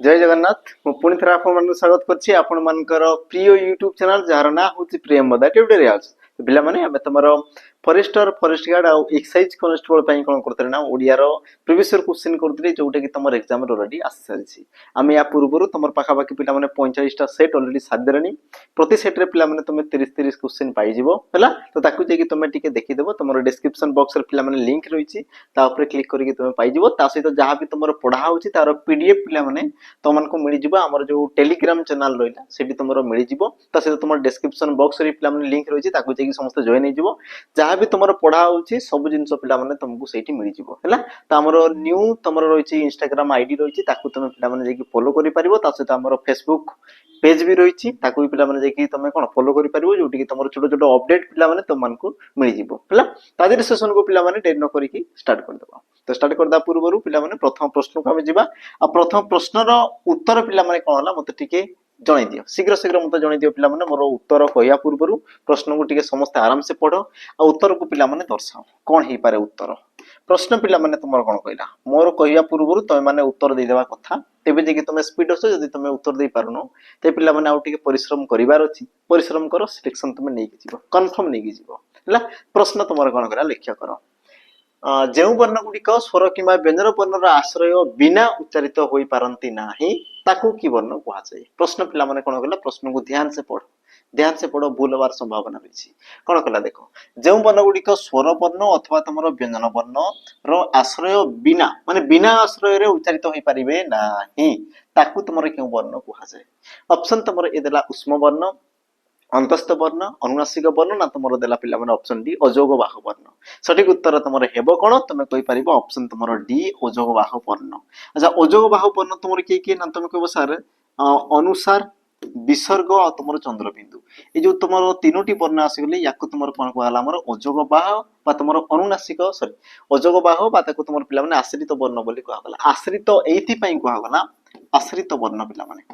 जय जगन्नाथ मु पुणी थर आपन स्वागत करछि आपन मानकर प्रिय यूट्यूब चैनल जार ना होछि प्रियम बदा ट्यूटोरियल्स पिला माने हमें तमरो फॉरेस्टर फॉरेस्ट गार्ड आ एक्साइज कांस्टेबल पई कोन करतरे ना ओडिया रो प्रीवियस ईयर क्वेश्चन करतरे जोटा कि तमर एग्जाम रो ऑलरेडी आसी सारिछि आमे या पूर्वरु तमर पाखा बाकी पिला माने 45 टा सेट ऑलरेडी साथ देरनी प्रति सेट रे पिला माने तमे 30 क्वेश्चन पाई जिवो हला तो ताकू जे कि तमे टिके देखि देबो तमरो डिस्क्रिप्शन बॉक्स रे पिला माने लिंक रहिछि ता ऊपर क्लिक करके तमे पाई जिवो ता सहित जहां भी तमरो पढा होछि तारो पीडीएफ पिला माने तमन को मिल जिवो हमर जो टेलीग्राम चैनल रहिला सेठी तमरो मिल जिवो ता सहित तमर डिस्क्रिप्शन बॉक्स रे पिला माने लिंक रहिछि ताकू जे कि समस्त जॉइन हे जिवो जहां भी तमरो पढा होछि सब जिंस पिला माने तुमको सेठी मिल जिवो हला त हमरो न्यू तमरो रहिछि इंस्टाग्राम आईडी रहिछि ताकू तमे पिला माने जे कि फॉलो करि परिबो ता सहित हमरो फेसबुक पेज भी रहिछि ताकू पिला माने जे कि तमे कोन फॉलो करि परिबो जोटी कि तमरो छोटो छोटो अपडेट पिला माने तमन को मिल जिवो हला तादिर सेशन को पिला माने डेट न करि कि स्टार्ट कर देबो तो स्टार्ट करदा पूर्वरु पिला माने प्रथम प्रश्न को हम जिबा आ प्रथम प्रश्न रो उत्तर पिला माने कोन होला मते टिके जणाई दियो शीघ्र शीघ्र मते जणाई दियो पिला माने मोर उत्तर कहया पूर्वरु प्रश्न को टिके समस्त आराम से पढो आ उत्तर को पिला माने दर्शाओ कोन हे पारे उत्तर प्रश्न पिला माने तुमर कोन कहला मोर कहया पूर्वरु तमे माने उत्तर दे देबा कथा तेबे जे कि तमे स्पीड असो जदी तमे उत्तर दे पारुनो ते पिला माने आ टिके परिश्रम करिवार अछि परिश्रम करो सिलेक्शन तमे नै कि जिवो कंफर्म नै कि जिवो हला प्रश्न तुमर कोन कहला लक्ष्य करो जेउ वर्ण गुडिक स्वर किबा व्यंजन वर्णर आश्रय बिना उच्चारित होई पारंती नाही ताकू की वर्ण कहा जाय प्रश्न पिला माने कोन कहला प्रश्न को ध्यान से पढ़ो भूल होवार संभावना रही कोन कहला देखो जेउ वर्ण गुडिक स्वर वर्ण अथवा तमरो व्यंजन वर्ण रो आश्रय बिना माने बिना आश्रय रे उच्चारित होई परिबे नाही ताकू तमरो केउ वर्ण कहा जाय ऑप्शन तमरो ए देला उष्म वर्ण अंतस्थ वर्ण अनुनासिक वर्ण ना तुमरो देला पिला माने ऑप्शन डी अजोग बाह वर्ण सठिक उत्तर तुमरो हेबो कोन तमे कहि परिबो ऑप्शन तुमरो डी अजोग बाह वर्ण अच्छा अजोग बाह वर्ण तुमरो के ना तुम कहबो सर अनुसार विसर्ग और तुमरो चंद्रबिंदु ए जो तुमरो तीनोटी वर्ण आसी गले याको तुमरो कोन कहला हमरो अजोग बाह बा तुमरो अनुनासिक सॉरी अजोग बाह बा ताको तुमरो पिला माने आश्रित वर्ण बोली कहला आश्रित एथि पई कहला आश्रित वर्ण पिला माने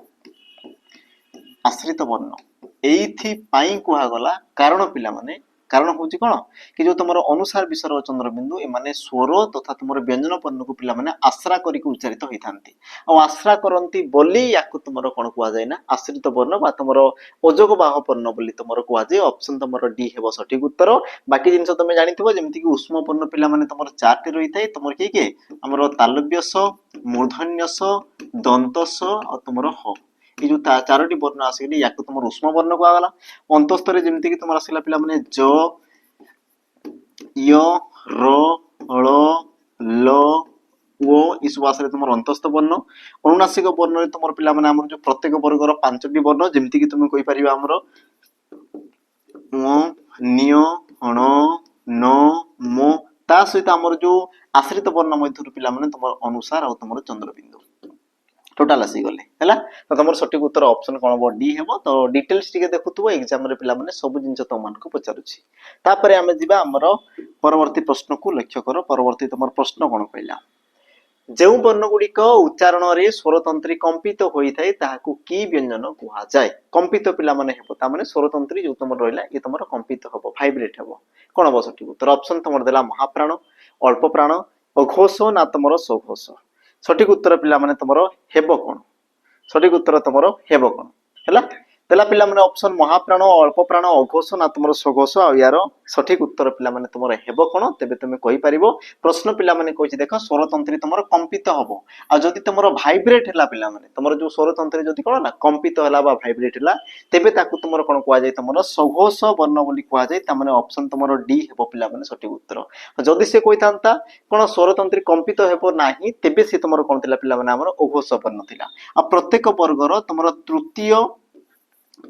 आश्रित वर्ण एथि पाई कुहा गला कारण पिला माने कारण होची कोन कि जो तुमरो अनुसार विसर्ग चंद्रबिंदु ए माने स्वर तथा तुमरो व्यंजन वर्ण को पिला माने आश्रा करी के उच्चारित होइथांती आ आश्रा करंती बोली याको तुमरो कोन कुहा जाय ना आश्रित वर्ण बा तुमरो अजोग बाह वर्ण बोली तुमरो कुहा जाय ऑप्शन तुमरो डी हेबो सठिक उत्तर बाकी जिंस तुमे जानिथिबो जेमति कि उष्म वर्ण पिला माने तुमरो चारटी रही थाए तुमरो के हमरो तालव्य स मूर्धन्य स दंत स और तुमरो ह ये जो चारोटी वर्ण आसिगली याको तुम उष्म वर्ण को आगला अंतस्थरे जेमति कि तुमरा आसिला पिला माने ज य र ळ ल ओ इस भाषा तुम अंतस्थ वर्ण अनुनासिक वर्ण रे तुम पिला माने हमर जो प्रत्येक वर्गर पांचटी वर्ण जेमति कि तुम कहि परिबा हमर म न्य हण न म ता सहित हमर जो आश्रित वर्ण मध्य पिला माने तुम अनुसार और तुम चंद्रबिंदु टोटल आसी गले हैला तो तमर सटीक उत्तर ऑप्शन कोन बो डी हेबो तो डिटेल्स टिके देखुतबो एग्जाम रे पिला माने सब जिंस तो मान को पचारुछि तापरे हमें जिबा हमर परवर्ती प्रश्न को लक्ष्य करो परवर्ती तमर प्रश्न कोन कहला जेउ वर्ण गुडिक उच्चारण रे स्वरतंत्री कंपित होई थाए ताहाकू की व्यंजन कुहा जाय कंपित पिला माने हेबो ता माने स्वरतंत्री जो तमर रहला ए तमर कंपित हबो वाइब्रेट हबो कोन बो सटीक उत्तर ऑप्शन तमर देला महाप्राण अल्प प्राण अघोष ना तमर सघोष सठिक उत्तर पिला माने तमरो हेबो कोन सठिक उत्तर तमरो हेबो कोन हैला तेला पिला माने ऑप्शन महाप्राण अल्प प्राण अघोष ना तमरो सघोष आ यार सठिक उत्तर पिला माने तमरो हेबो कोन तेबे तुमे कहि परिबो प्रश्न पिला माने कहछि देखो स्वरतंत्री तमरो कंपित हबो आ जदि तमरो वाइब्रेट हैला पिला माने तमरो जो स्वरतंत्री जदि कोन ना कंपित हैला बा वाइब्रेट हैला तेबे ताकू तमरो कोन कुआ जाय तमरो सघोष वर्ण बोली कुआ जाय ता माने ऑप्शन तमरो डी हेबो पिला माने सठिक उत्तर जदि से कहितांता कोन स्वरतंत्री कंपित हेबो नाही तेबे से तमरो कोन थिला पिला माने हमरो अघोष वर्ण थिला आ प्रत्येक वर्गर तमरो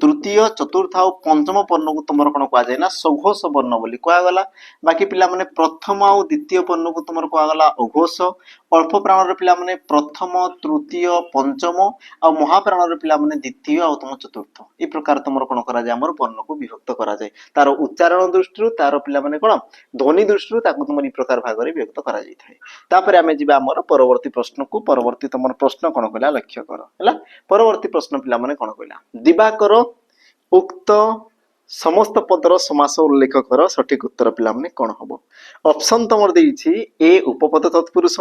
तृतीय चतुर्थ और पंचम वर्ण को तुम कौन कह जाए ना सघोष वर्ण बोली कहगला बाकी पिला माने प्रथम और द्वितीय वर्ण को तुम कहगला अघोष अल्प प्राण पिला माने प्रथम तृतीय पंचम और महाप्राण पिला माने द्वितीय और तुम चतुर्थ ए प्रकार तुम कौन करा जाय हमर वर्ण को विभक्त करा जाय तार उच्चारण दृष्टि तार पिला माने कोन ध्वनि दृष्टि ताको तुम ई प्रकार भाग रे विभक्त करा जाय थाए तापरे हमें जिबा हमर परवर्ती प्रश्न को परवर्ती तुम प्रश्न कौन कहला लक्ष्य कर हैला परवर्ती प्रश्न पिला माने कौन कहला दिवाकर उक्त समस्त पदर समास उल्लेख कर सठिक उत्तर पिला माने कोन हबो ऑप्शन तमर देइछि ए उपपद तत्पुरुष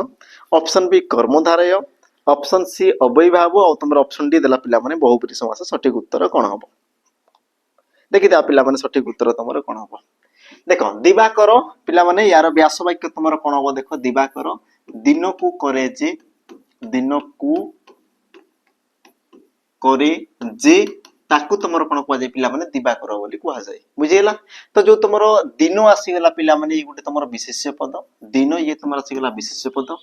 ऑप्शन बी कर्मधारय ऑप्शन सी अव्ययीभाव और तुम ऑप्शन डी देला पिला माने बहुब्रीहि समास सठिक उत्तर कौन हम देखि दे पिला माने सठिक उत्तर तुमर कौन हम देखो दिवाकर पिला माने यार व्यास वाक्य तुमर कौन हम देखो दिवाकर दिन को करे जे ताकू तुमर कौन कुआ जाय पिला माने दिवाकर बोली कुआ जाय बुझियला तो जो तुमर दिन आसी गला पिला माने गुटे तुमर विशेष्य पद दिन ये तुमर आसी गला विशेष्य पद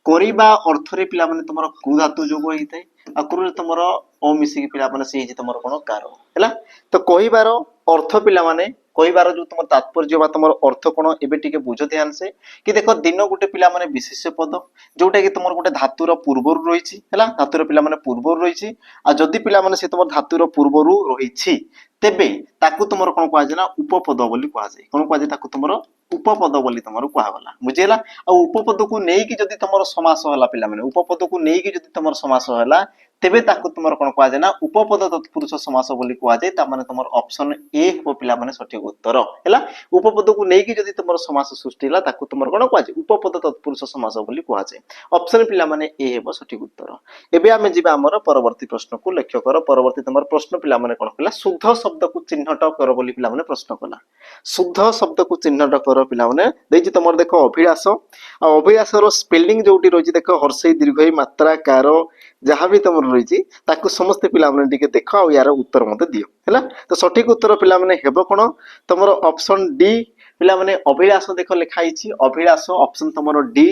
करिबा अर्थ रे पिला माने तुमर कु धातु जोग होई थाय आ कुरे तुमर ओ मिसी पिला माने से तुमर कोन कार हैला तो कहिबार अर्थ पिला माने कहिबार जो तुमर तात्पर्य बा तुमर अर्थ कोन एबे टिके बुझ ध्यान से कि देखो दिन गुटे पिला माने विशेष्य पद जोटा कि तुमर गुटे धातुर पूर्वरु रहिछि हैला धातुर पिला माने पूर्वरु रहिछि आ जदि पिला माने से तुमर धातुर पूर्वरु रहिछि तेबे ताकू तुमर कोन कुआ जाय ना उपपद बोली कुआ जाय कोन कुआ जाय ताकू तुमर उपपद बोली तुमर कुआ गला बुझेला आ उपपद को नै कि जदि तुमर समास होला पिला माने उपपद को नै कि जदि तुमर समास होला तेबे ताकू तुमर कोन कुआ जाय ना उपपद तत्पुरुष समास बोली कुआ जाय ता माने तुमर ऑप्शन ए हो पिला माने सठिक उत्तर हैला उपपद को नै कि जदि तुमर समास सृष्टि होला ताकू तुमर कोन कुआ जाय उपपद तत्पुरुष समास बोली कुआ जाय ऑप्शन पिला माने ए हेबो सठिक उत्तर एबे आमे जिबा हमर परवर्ती प्रश्न को लक्ष्य कर परवर्ती तुमर प्रश्न पिला माने कोन कला शुद्ध शब्द को चिन्हट कर बोली पिला माने प्रश्न कला शुद्ध शब्द को चिन्हट कर पिला माने देछि तुमर देखो अभिलाष आ अभिलाष रो स्पेलिंग जोटी रहिछि देखो हर्षई दीर्घई मात्रा कार जहाँ भी तुम रही ताकू समस्ते पिला माने टिके देख आ यार उत्तर मते दियो हैला तो सठिक उत्तर पिला माने हेबो कोन तुमरो ऑप्शन डी पिला माने अभिलाष देखो लिखा हिछि अभिलाष ऑप्शन तुमरो डी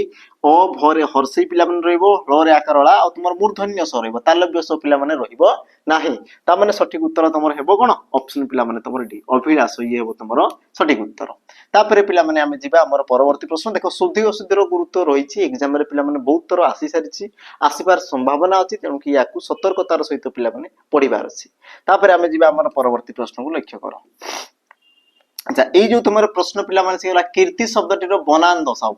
ओ भरे हर्षई पिला माने रहइबो ल रे आकारला आ तुमर मूर्धन्य स रहइबो तालव्य स पिला माने रहइबो नाही ता माने सठिक उत्तर तुमर हेबो कोन ऑप्शन पिला माने तुमर डी अभिलाष ये हेबो तुमरो सठिक उत्तर तापरे पिला माने आमे जिबा हमर परवर्ती प्रश्न देखो शुद्धि अशुद्धिर गुरुत्व रहिछि एग्जाम रे पिला माने बहुत थर आसी सारिछि आसीबार संभावना अछि तेणु कि याकू सतर्कतार सहित पिला माने पढिबार अछि तापरे आमे जिबा हमर परवर्ती प्रश्न को लक्ष्य करो अच्छा ए जो तुमर प्रश्न पिला माने से कीर्ति शब्दटीर बनान दशाओ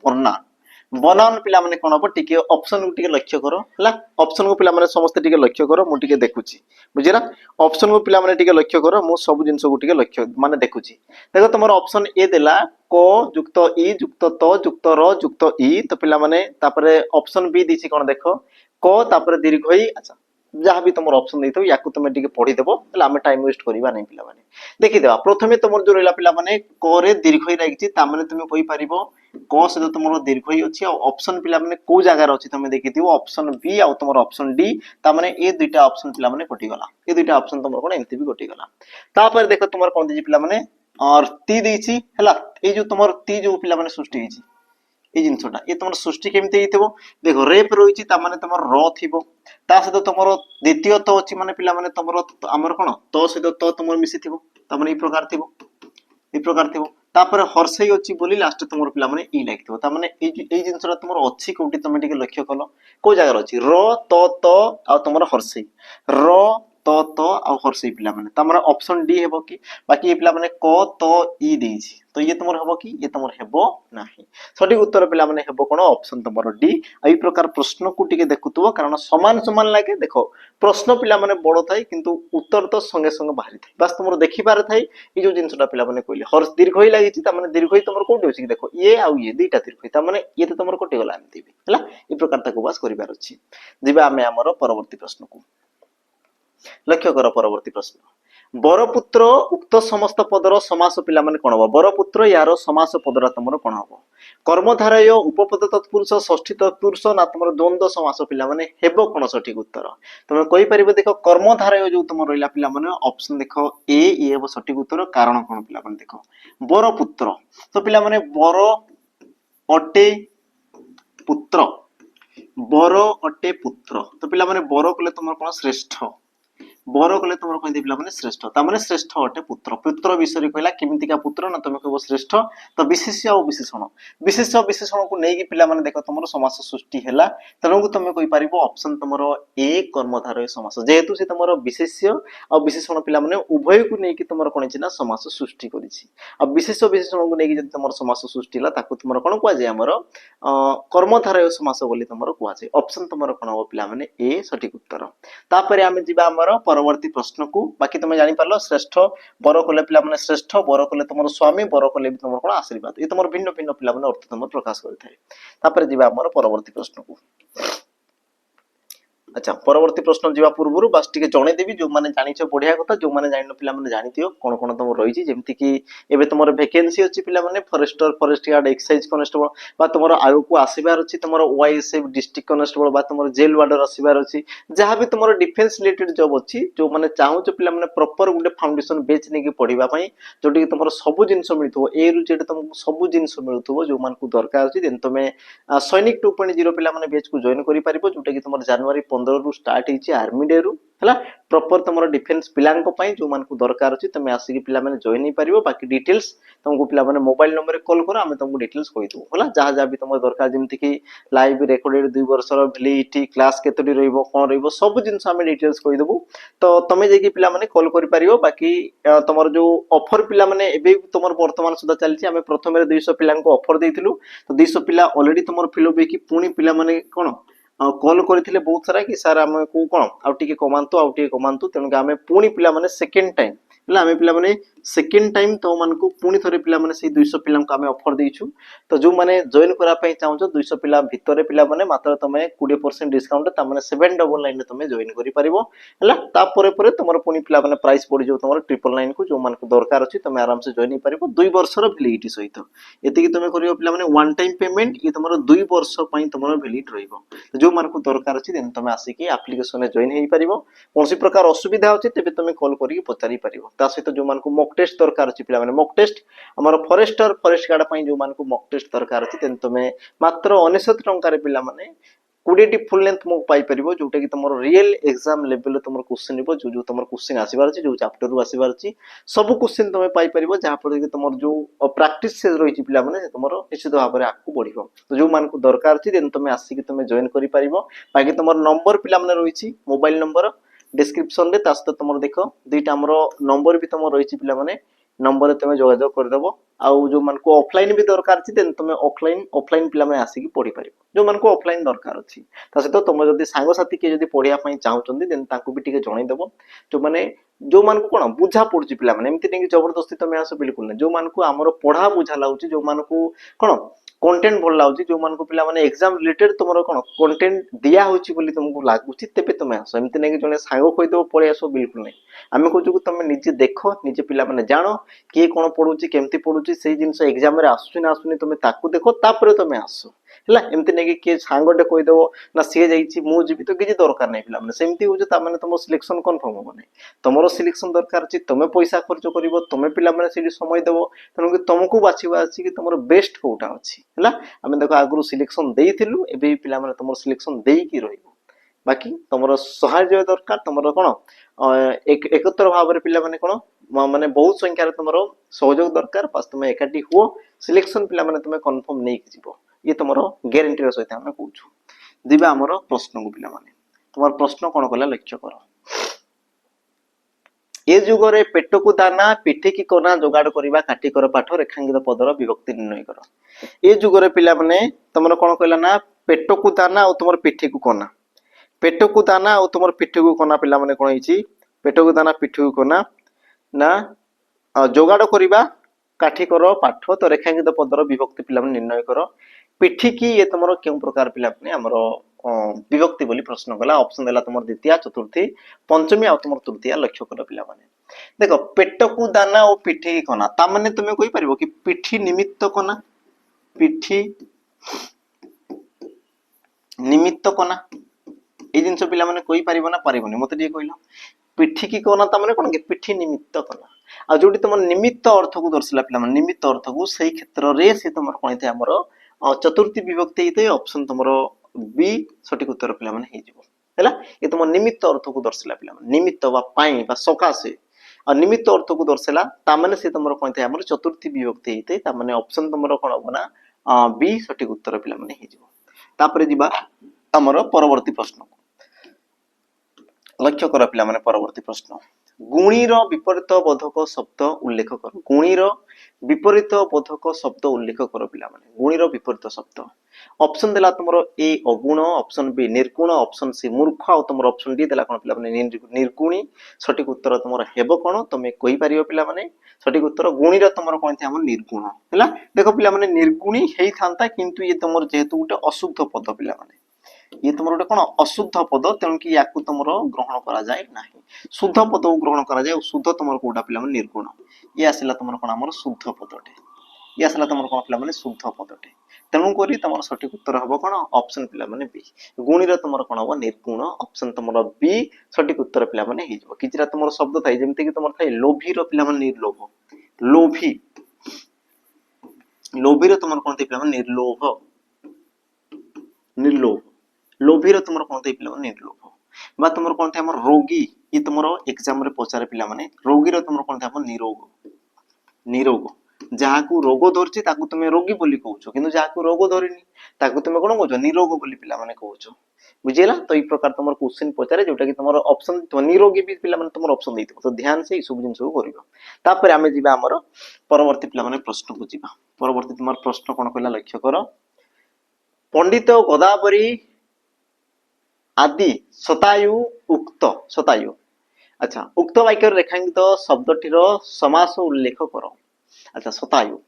बनान पिला माने कोन हो टिके ऑप्शन को टिके लक्ष्य करो हला ऑप्शन को पिला माने समस्त टिके लक्ष्य करो मु टिके देखुची बुझिरा ऑप्शन को पिला माने टिके लक्ष्य करो मु सब जिंस को टिके लक्ष्य माने देखुची देखो तुमर ऑप्शन ए देला क युक्त ई युक्त त युक्त र युक्त ई तो पिला माने तापरे ऑप्शन बी दिछि कोन देखो क तापरे दीर्घ ई अच्छा जहाँ भी तुम ऑप्शन देथो याकू तुम टिके पढी देबो तले आमे टाइम वेस्ट करिबा नै पिला माने देखि देबा प्रथमे तुमर जो रहला पिला माने क रे दीर्घ ई लागिछि ता माने तुमे कहि परिबो क से तुमर दीर्घ ई अछि आ ऑप्शन पिला माने को जगह रे अछि तुमे देखिथिबो ऑप्शन बी आ तुमर ऑप्शन डी ता माने ए दुईटा ऑप्शन पिला माने कटि गला ए दुईटा ऑप्शन तुमर कोन एमती भी कटि गला तापर देखो तुमर कोन दिछि पिला माने और ती देछि हला ए जो तुमर ती जो पिला माने सृष्टि हिछि ए जिंसटा ये तुमर सृष्टि केमते हिथिबो देखो रेप रहिछि ता माने तुमर र थिबो ता सहित तुमर द्वितीय त अछि माने पिला माने तुमर हमर कोन त सहित त तुमर मिसि थिबो ता माने ई प्रकार थिबो तापर हर्षई अछि बोली लास्ट तुमर पिला माने ई लागिथिबो ता माने ए जिंसटा तुमर अछि कोठी तुमे टिके लक्ष्य कलो को जगह अछि र त आ तुमर हर्षई र त आ हर्षई पिला माने तमर ऑप्शन डी हेबो कि बाकी ए पिला माने क त ई देछि तो ये तुमर हेबो कि ये तुमर हेबो नाही सठिक उत्तर पिला माने हेबो कोन ऑप्शन तुमर डी एई प्रकार प्रश्न को टिके देखुतबो कारण समान समान लागे देखो प्रश्न पिला माने बडो थाई किंतु उत्तर तो संगे संगे बाहरी थाई बस तुमर देखि पारे थाई ई जो जिंसटा पिला माने कहले हर्ष दीर्घई लागिछि ता माने दीर्घई तुमर कोठी होछि देखो ये आ ये दुईटा दीर्घई ता माने ये तो तुमर कोठी गला एमती भी हला ई प्रकार ताको बस करिबार अछि जिबा आमे हमर परवर्ती प्रश्न को लक्ष्य कर परवर्ती प्रश्न बरपुत्र उक्त समस्त पदर समास पिला माने कोन हो बरपुत्र यार समास पदरा तुमर कोन हो कर्मधारय उपपद तत्पुरुष षष्ठी तत्पुरुष ना तुमर द्वंद्व समास पिला माने हेबो कोन सठिक उत्तर तुम कहि परिबो देखो कर्मधारय जो तुमर रहिला पिला माने ऑप्शन देखो ए ई हेबो सठिक उत्तर कारण कोन पिला माने देखो बरपुत्र तो पिला माने बर अटे पुत्र बर अटे पुत्र तो पिला माने बर कले तुमर कोन श्रेष्ठ बर कले तुम कहते पिला माने श्रेष्ठ ता माने श्रेष्ठ अटे पुत्र पुत्र विषय कहला केमितिका पुत्र ना तुम कहबो श्रेष्ठ तो विशेष्य और विशेषण को नेकी पिला माने देखो तुमरो समास सृष्टि हैला तनो को तुम कहि परिबो ऑप्शन तुमरो ए कर्मधारय समास जेहेतु से तुमरो विशेष्य और विशेषण पिला माने उभय को नेकी तुमरो कोन छिना समास सृष्टि करिछि अब विशेषण को नेकी जति तुमरो समास सृष्टि हैला ताको तुमरो कोन कुआ जाय हमरो कर्मधारय समास बोली तुमरो कुआ जाय ऑप्शन तुमरो कोन हो पिला माने ए सठिक उत्तर तापरे आमे जिबा हमरो परवर्ती प्रश्न को बाकी तुम जानि पारलो श्रेष्ठ बर कले पिला माने श्रेष्ठ बर कले तुमर स्वामी बर कले तुमर कोन आशीर्वाद ये तुमर भिन्न भिन्न पिला माने अर्थ तुमर प्रकाश करि थाए तापर जिबा हमर परवर्ती प्रश्न को अच्छा परवर्ती प्रश्न जीवा पूर्व बस टिके जणे देबी जो माने जानिछ बढ़िया कथा जो माने जानिनो पिला माने जानिथियो कोन कोन तुम रहिछि जेमति कि एबे तुमर वैकेंसी अछि पिला माने forester forest guard excise constable बा तुमर आगु को आसीबार अछि तुमर ओआईएसएफ डिस्ट्रिक्ट कांस्टेबल बा तुमर जेल वार्डर आसीबार अछि जहां भी तुमर डिफेंस रिलेटेड जॉब अछि जो माने चाहू जो पिला माने प्रॉपर गुटे फाउंडेशन बेच ने की पढिबा पई जोटि तुमर सब जिंस मिलथो ए रु जेड तुमको सब जिंस मिलथो जो मान को दरकार अछि देन तुमे सैनिक 2.0 पिला माने बेच को जॉइन करि परिबो जोटा कि तुमर जनवरी 15 रु स्टार्ट ହେଇଛି आर्मी डे रु हला प्रॉपर तुमर डिफेंस पिलांको पई जो मान को दरकार अछि तमे आसी कि पिला माने जॉइन ही परिबो बाकी डिटेल्स तुमको पिला माने मोबाइल नंबर रे कॉल करो आमे तुमको डिटेल्स कहि दउ हला जहां जहां भी तुमर दरकार जेमति कि लाइव रेकॉर्डेड 2 वर्षर वैलिडिटी क्लास केतडी रहइबो कोन रहइबो सब जिंस आमे डिटेल्स कहि दबु तो तमे जे कि पिला माने कॉल करि परिबो बाकी तुमर जो ऑफर पिला माने एबे तुमर वर्तमान सुधा चलछि आमे प्रथम रे 200 पिलांको ऑफर देइथिलु तो 200 पिला ऑलरेडी तुमर फिलअप कि पुनी पिला माने कोन कॉल करथिले बहुत सारा कि सर हमको कोन आउ टिके कमांतु तेनु आमे पुनी पिला माने सेकंड टाइम हला आमे पिला माने सेकंड टाइम तो मन को पुनी थरे पिला माने से 200 पिला को आमे ऑफर देइछु तो जो माने जॉइन करा पई चाहू 200 पिला भितरे पिला माने मात्र तमे 20% डिस्काउंट ता माने 799 तमे जॉइन करि परिबो हला ता परे परे तमर पुनी पिला माने प्राइस पड़ी जो तमर 999 को जो मान को दरकार अछि तमे आराम से जॉइन परिबो 2 वर्षर वैलिडिटी सहित एति कि तमे करियो पिला माने वन टाइम पेमेंट ये तमर 2 वर्ष पई तमर वैलिड रहइबो जो मान को दरकार अछि देन तमे आसी कि एप्लीकेशन रे जॉइन हेई परिबो कोनसी प्रकार असुविधा अछि तेबे तमे कॉल करी पचारि परिबो ता सहित जो मान को मॉक टेस्ट दरकार अछि पिला माने मॉक टेस्ट हमर फॉरेस्टर फॉरेस्ट गार्ड पई जो मान को मॉक टेस्ट दरकार अछि तेन तमे मात्र 99 टंका रे पिला माने 20 टी फुल लेंथ मॉक पाई परिबो जोटा कि तमर रियल एग्जाम लेवल तमर क्वेश्चन निबो जो जो तमर क्वेश्चन आसीबार अछि जो चैप्टर रु आसीबार अछि सब क्वेश्चन तमे पाई परिबो जहां पर कि तमर जो प्रैक्टिस से रहिछि पिला माने तमर निश्चित भाबरे आकु बढ़िबो तो जो मान को दरकार अछि देन तमे आसी कि तमे जॉइन करि परिबो बाकी तमर नंबर पिला माने रहिछि मोबाइल नंबर डिस्क्रिप्शन रे तास्त तमर देखो दुईटा हमरो नंबर भी तमर रहिछि पिला माने नंबर तमे जोगाजोग कर देबो आउ जो मान को ऑफलाइन भी दरकार छी देन तमे ऑफलाइन पिला में आसी की पढ़ी परिबो जो मान को ऑफलाइन दरकार अछि ता से तो तमे जदी सांग साथी के जदी पढ़िया पई चाहउचंदी देन ताकू भी टिके जणाई देबो जो माने जो मान को कोन बुझा पड़ुची पिला माने एमति नै कि जबरदस्ती तमे आसो बिल्कुल नै जो मान को हमरो पढ़ा बुझा लाउची जो मान को कोन कंटेंट भल लाउची जो मान को पिला माने एग्जाम रिलेटेड तुमरो कोन कंटेंट दिया होची बोली तुमको लागुची तेबे तमे आसो एमति नै कि जने सांग कहि देबो पळि आसो बिल्कुल नै आमे कहू कि तमे निजे देखो निजे पिला माने जानो किए कोन पढुची केमति पढुची सेही जिंस एग्जाम रे आसुची ना आसुनी तमे ताकू देखो तापरे तमे आसो हला एमति नै कि के सांगटे कहि देबो ना से जाईची मु जिबि तो किछि दरकार नै पिला माने सेमति होजे ता माने तमो सिलेक्शन कन्फर्म हो नै तमरो सिलेक्शन दरकार छी तमे पैसा खर्च करिवो तमे पिला माने सेठी समय देबो तनो कि तमको बाछिबा अछि कि तमरो बेस्ट कोटा अछि हला आमे देखो आगुरु सिलेक्शन देइथिलु एबे पिला माने तमरो सिलेक्शन देई की रहिबो बाकी तमरो सहायता दरकार तमरो कोन एक एकत्र भाव रे पिला माने कोन माने बहुत संख्या रे तमरो सहयोग दरकार पास तमे एकाठी हो सिलेक्शन पिला माने तमे कंफर्म नै कि जिवो ये तमरो ग्यारंटी रे सहित हम कहूछु दिबा हमरो प्रश्न को पिला माने तमर प्रश्न कोन कला लक्ष्य करो ए जुगरे पेटकु दाना पिठी की कोना जोगाड़ करिबा काटी कर पाठ रेखांकित पदर विभक्ति निर्णय करो ए जुगरे पिला माने तमरो कोन कहला ना पेटकु दाना और तमर पिठी को कोना पेटकु दाना और तमर पिठी को कोना पिला माने कोन हिची पेटकु दाना पिठी को कोना ना जोगाड़ करिबा काठी कर पाठ तो रेखांकित पदर विभक्ति पिला माने निर्णय करो पिठी की ये तमरो केउ प्रकार पिला माने हमरो विभक्ति बोली प्रश्न कला ऑप्शन देला तमर द्वितीय चतुर्थी पंचमी आ तमर तृतीय लक्ष्य कर पिला माने देखो पेटकु दाना और पिठी की कोना ता माने तुमे कहि परिबो कि पिठी निमित्त कोना पिठी निमित्त कोना ए जिंस पिला माने कहि परिबो ना परिबोनी मते दिए कहिलो पिठी की कोना ता माने कोन कि पिठी निमित्त कोना आ जोडी तमर निमित्त अर्थ को दर्शला पिला माने निमित्त अर्थ को सही क्षेत्र रे से तमर कोन थे हमरो चतुर्थी विभक्ति हिते ऑप्शन तमरो बी सठिक उत्तर पिला माने हे जिवो हैला ये तमर निमित्त अर्थ को दर्शला पिला माने निमित्त बा पाई बा सकासे आ निमित्त अर्थ को दर्शला ता माने से तमरो कोन थे हमरो चतुर्थी विभक्ति हिते ता माने ऑप्शन तमरो कोन होबना बी सठिक उत्तर पिला माने हे जिवो तापरे जिबा हमरो परवर्ती प्रश्न लक्ष्य कर पिला माने परवर्ती प्रश्न गुणीर विपरीत बोधक शब्द उल्लेख कर गुणीर विपरीत बोधक शब्द उल्लेख कर पिला माने गुणीर विपरीत शब्द ऑप्शन देला तमरो ए अगुण ऑप्शन बी निर्गुण ऑप्शन सी मूर्ख और तमरो ऑप्शन डी देला कोन पिला माने निर्गुणी सठिक उत्तर तमरो हेबो कोन तमे कहि परियो पिला माने सठिक उत्तर गुणीर तमरो कोन थे हमर निर्गुण हैला देखो पिला माने निर्गुणी हेई थांता किंतु ये तमरो जेहेतु उटे अशुद्ध पद पिला माने ये तुम गोटे कौन अशुद्ध पद तेणुक या तुम ग्रहण करा जाए नहीं शुद्ध पद को ग्रहण करा जाए शुद्ध तुम कोटा पिला निर्गुण ये आसला तुम कौन आम शुद्ध पदटे ये आसला तुम कौन पिला माने शुद्ध पदटे तेणुक तुम सठिक उत्तर हम कौन ऑप्शन पिला माने बी गुणी तुम कौन हम निर्गुण ऑप्शन तुम बी सठिक उत्तर पिला माने किसी तुम शब्द थाए जमीन कि तुम थाए लोभी पिला निर्लोभ लोभी लोभी तुम कौन थे पिला निर्लोभ निर्लोभ लोभी तुम कौन थे पिला निर्लोभ बा तुम कौन थे रोगी ये तुम एग्जाम रे पचारे पिला माने रोगी तुम कौन थे निरोग निरोग जहाँ को रोग धरछि ताकू तुम रोगी बोली कहउछो किंतु जहाँ को रोग धरिनी ताकू तुम कोन कहउछो निरोग बोली पिला माने कहउछो बुझिला तो ई प्रकार तुम क्वेश्चन पचारे जोटा कि तुम ऑप्शन तो निरोगी भी पिला माने तुम ऑप्शन देइतो तो ध्यान से ई सब जिंस को करिवो तापर आमे जिबा हमर परवर्ती पिला माने प्रश्न को जिबा परवर्ती तुम प्रश्न कोन कहला लक्ष्य करो पंडित गोदावरी आदि शतायु उक्त शतायु अच्छा उक्त वाक्य रेखांकित शब्दटीर समास उल्लेख करो अच्छा शतायु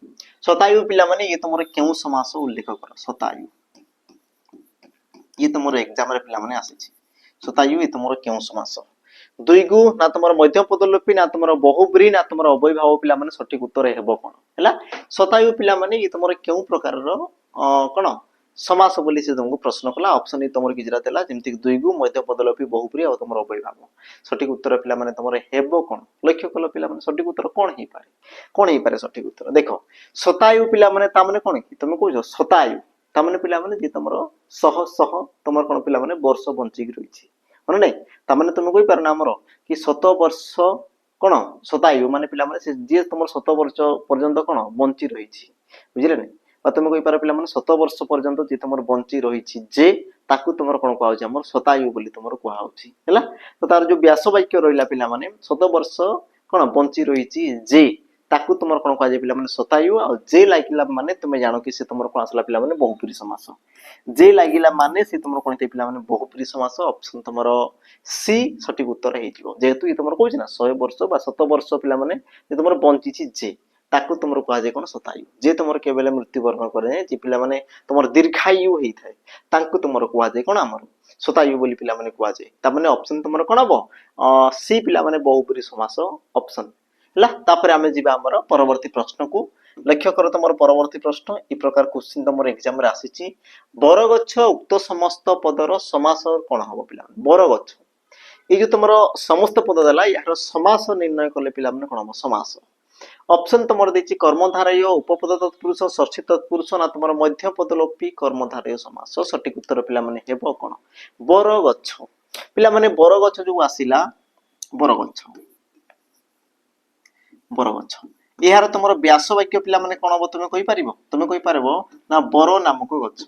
शतायु पिला माने ये तुम क्यों समास उल्लेख करो शतायु ये तुम एग्जाम रे पिला माने आसी शतायु ये तुम क्यों समास दुईगु ना तुम मध्यम पदलोपी ना तुम बहुब्री ना तुम अव्ययभाव पिला माने सठिक उत्तर हेबो कोन हैला शतायु पिला माने ये तुम क्यों प्रकार कोन समास बोली से तुमको प्रश्न कला ऑप्शन तुम किजरा देला जेमति दुईगु मध्य पदलोपी बहुप्रिय और तुम अव्ययभाव सठिक उत्तर पिला माने तुम हेबो कोन लक्ष्य कल पिला माने सठिक उत्तर कोन ही पारे सठिक उत्तर देखो शतायु पिला माने ता माने कोन कि तुम कहजो शतायु ता माने पिला माने जे तुमरो सह सह तुमर कोन पिला माने वर्ष बंची रही माने नै ता माने तुम कहि पारना हमरो कि 100 वर्ष कोन शतायु माने पिला माने से जे तुमर 100 वर्ष पर्यंत कोन बंची रही बुझिले नै तुम कही पार पिला 100 वर्ष पर्यंत जे तुम बंची रही जे ताकू तुम कौन कह आम शतायु बोली तुम कहला तो तार जो व्यास वाक्य रहा पिला 100 वर्ष कौन बंची रही जे ताकू तुम कौन कह पिला शतायु आ जे लागिला माने तुम जान कि से तुम कौन आसला पिला बहुप्री समास जे लागिला माने से तुम कौन पिला बहुप्री समास ऑप्शन तुम सी सठिक उत्तर हो जेहेतु ये तुम कह 100 वर्ष बा 7 वर्ष पिला तुम बंची जे ताकू तुम कह कौन शतायु जे तुम केवल मृत्युवरण करे जे पिला माने तुम दीर्घायु होता है तांकू तुम कह कौन आमर शतायु बोली पिला माने कह ता माने ऑप्शन तुम कौन हम सी पिला माने बहुब्री समास ऑप्शन हला तापर आमे जिबा हमर परवर्ती प्रश्न को लक्ष्य कर तुम परवर्ती प्रश्न ई प्रकार क्वेश्चन तुम एग्जाम रे आसीची बरगछ उक्त समस्त पदर समास कोन हबो पिला बरगछ ए जो तुम समस्त पद देला यार समास निर्णय कले पिला माने कोन हबो समास ऑप्शन तुम देछि कर्मधारय उपपद तत्पुरुष षष्ठी तत्पुरुष ना तुम मध्य पदलोपी कर्मधारय समास सठिक उत्तर पिला माने हेबो कोन बरगछ पिला माने बरगछ जो आसिला बरगछ बरगछ यार तुम व्यास वाक्य पिला माने कोन हबो तुम कहि पारबो ना बर नामक गछ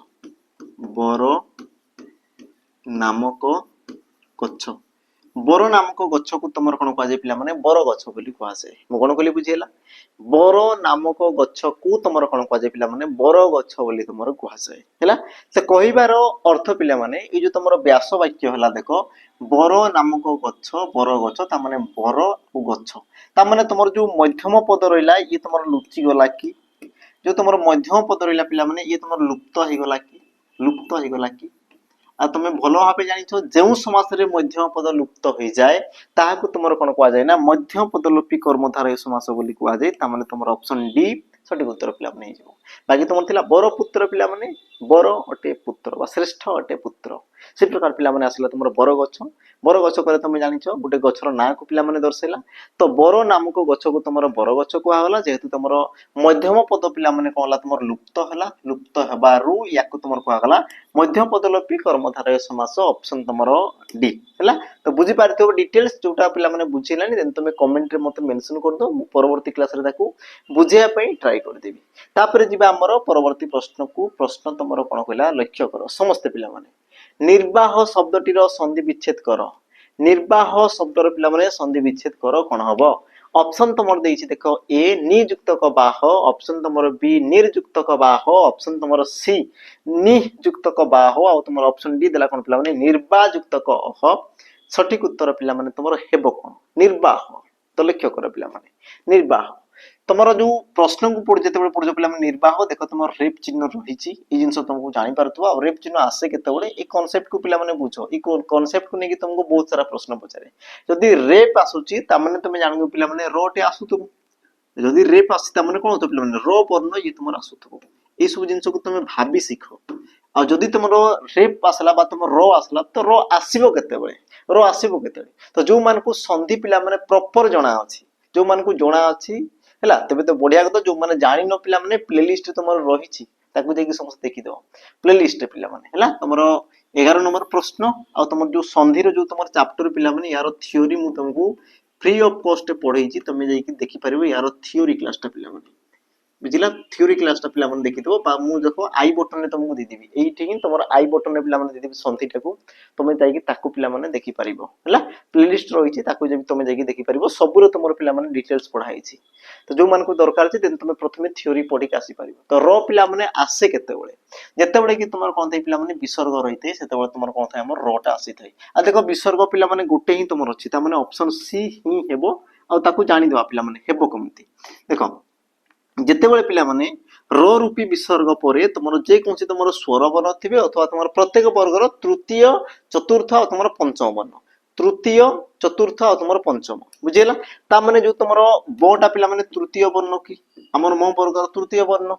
बर नामक गछ बर नामक गछ को तुम कौन कह पिला माने बर गछ बोली कह जाए मु कौन कहली बुझेला बर नामक गछ को तुम कौन कह पिला माने बर गछ बोली तुम कह जाए हैला से कहिबार अर्थ पिला माने ए जो तुम व्यास वाक्य हला देखो बर नामक गछ बर गछ ता माने बर और गछ ता माने तुम जो मध्यम पद रहिला ये तुम लुचि गला कि जो तुम मध्यम पद रहिला पिला माने ये तुम लुप्त हो गला कि आ तुम भल भाव जानिछ जो समास रे मध्यम पद लुप्त हो जाए ताहाकु तुमर कोन कह जाए ना मध्यम पदलोपी कर्मधारय समास बोली कह जाए ता माने तुमर ऑप्शन डी सठिक उत्तर पिला माने हो जिवो बाकी तुम थिला बर पुत्र पिला माने बर अटे पुत्र बा श्रेष्ठ अटे पुत्र से प्रकार पिला माने आसला तुमर बर गछ करे तुम जानिछ गोटे गछर ना को पिला माने दर्शैला तो बर नामक गछ को तुमर बर गछ कहा होला जेहेतु तुमर मध्यम पद पिला माने कहला तुमर लुप्त हेबारु याकु तुमर कहा गला मध्यम पदलोपी कर्मधारय समास ऑप्शन तुमर डी हैला तो बुझी पारथिबो डिटेल्स जोटा पिला माने बुझिलानी देन तुम कमेंट रे मते मेंशन कर दो परवर्ती क्लास रे ताकू बुझिया पई ट्राई कर देबी तापर जिबा हमर परवर्ती प्रश्न को प्रश्न तुमर कोन कहला लक्ष्य करो समस्त पिला माने निर्वाह शब्दटीर संधि विच्छेद कर निर्वाह शब्दर पिला माने संधि विच्छेद कर कोन हबो ऑप्शन तुमर देछि देखो ए नियुक्तक बाह ऑप्शन तुमर बी निर्युक्तक बाह ऑप्शन तुमर सी नियुक्तक बाह आ तुमर ऑप्शन डी देला कोन पिला माने निर्वायुक्तक अह सठिक उत्तर पिला माने तुमर हेबो कोन निर्वाह तो लक्ष्य कर पिला माने निर्वाह ତମର ଯୋଉ ପ୍ରଶ୍ନକୁ ଯେତେବେଳେ ପଢୁଛ ପିଲାମାନେ ନିର୍ବାହ ଦେଖ ତମର ରେପ୍ ଚିହ୍ନ ରହିଛି ଏଇ ଜିନିଷ ତମକୁ ଜାଣିପାରୁଥିବ ଆଉ ରେପ୍ ଚିହ୍ନ ଆସେ କେତେବେଳେ ଏଇ କନସେପ୍ଟକୁ ପିଲାମାନେ ବୁଝ ଏଇ କନସେପ୍ଟକୁ ନେଇକି ତମକୁ ବହୁତ ସାରା ପ୍ରଶ୍ନ ପଚାରେ ଯଦି ରେପ୍ ଆସୁଛି ତାମାନେ ତମେ ଜାଣିବ ପିଲାମାନେ ର ଟେ ଆସୁଥିବ ଯଦି ରେପ୍ ଆସୁଛି ତାମାନେ କଣ ହଉଥିବ ପିଲାମାନେ ର ବର୍ଣ୍ଣ ଇଏ ତମର ଆସୁଥିବ ଏଇ ସବୁ ଜିନିଷକୁ ତମେ ଭାବି ଶିଖ ଆଉ ଯଦି ତମର ରେପ୍ ଆସିଲା ବା ତମର ର ଆସିଲା ତ ର ଆସିବ କେତେବେଳେ ର ଆସିବ କେତେବେଳେ ତ ଯୋଉମାନଙ୍କୁ ସନ୍ଧି ପିଲାମାନେ ପ୍ରପର ଜଣା ଅଛି ଯୋଉମାନଙ୍କୁ ଜଣା ଅଛି ହେଲା ତେବେ ତ ବଢିଆ କଥା ଯୋଉମାନେ ଜାଣିନ ପିଲାମାନେ ପ୍ଲେଲିଷ୍ଟ ତମର ରହିଛି ତାକୁ ଯାଇକି ସମସ୍ତେ ଦେଖିଦବ ପ୍ଲେଲିଷ୍ଟ ପିଲାମାନେ ହେଲା ତମର 11 ନମ୍ବର ପ୍ରଶ୍ନ ଆଉ ତମର ଯୋଉ ସନ୍ଧିର ଯୋଉ ତମର ଚାପ୍ଟର ପିଲାମାନେ ୟାର থিওরি ମୁଁ ତମକୁ फ्री ऑफ कॉस्ट पढ़ेइछि तमे जाइकि देखि परिबो यार थ्योरी क्लास टा पिला माने बुझिला थ्योरी क्लास टा पिला माने देखिथबो बा मु देखो आई बटन ने तुमको दे देबी एइठी ही तमरो आई बटन ने पिला माने दे देबी संथिटा को तमे जाइकि ताकू पिला माने देखि परिबो हला प्लेलिस्ट रहिछि ताकू जे तमे जाइकि देखि परिबो सबुरो तमरो पिला माने डिटेल्स पढाइछि तो जो मान को दरकार छै देन तमे प्रथमे थ्योरी पढि के आसी परिबो तो र पिला माने आसे केते बेले जेते कि तुम कौन थे पिला माने विसर्ग रही से तुम कौन था आम रटा आसी थे आ देख विसर्ग पिला माने गोटे ही तुम अच्छी ताने ऑप्शन सी ही हेबो आ ताकू जानि दवा पिला माने हेबो केमती देखो जेतेबेले पिला माने र रूपी विसर्ग परे तुमर जे कोनसी तुमर स्वर वर्ण थिबे अथवा तुमर प्रत्येक वर्गर तृतीय चतुर्थ और तुमर पंचम वर्ण तृतीय चतुर्थ और तुमर पंचम बुझेला ता माने जो तुमर बोटा पिला माने तृतीय वर्ण की हमर म वर्गर तृतीय वर्ण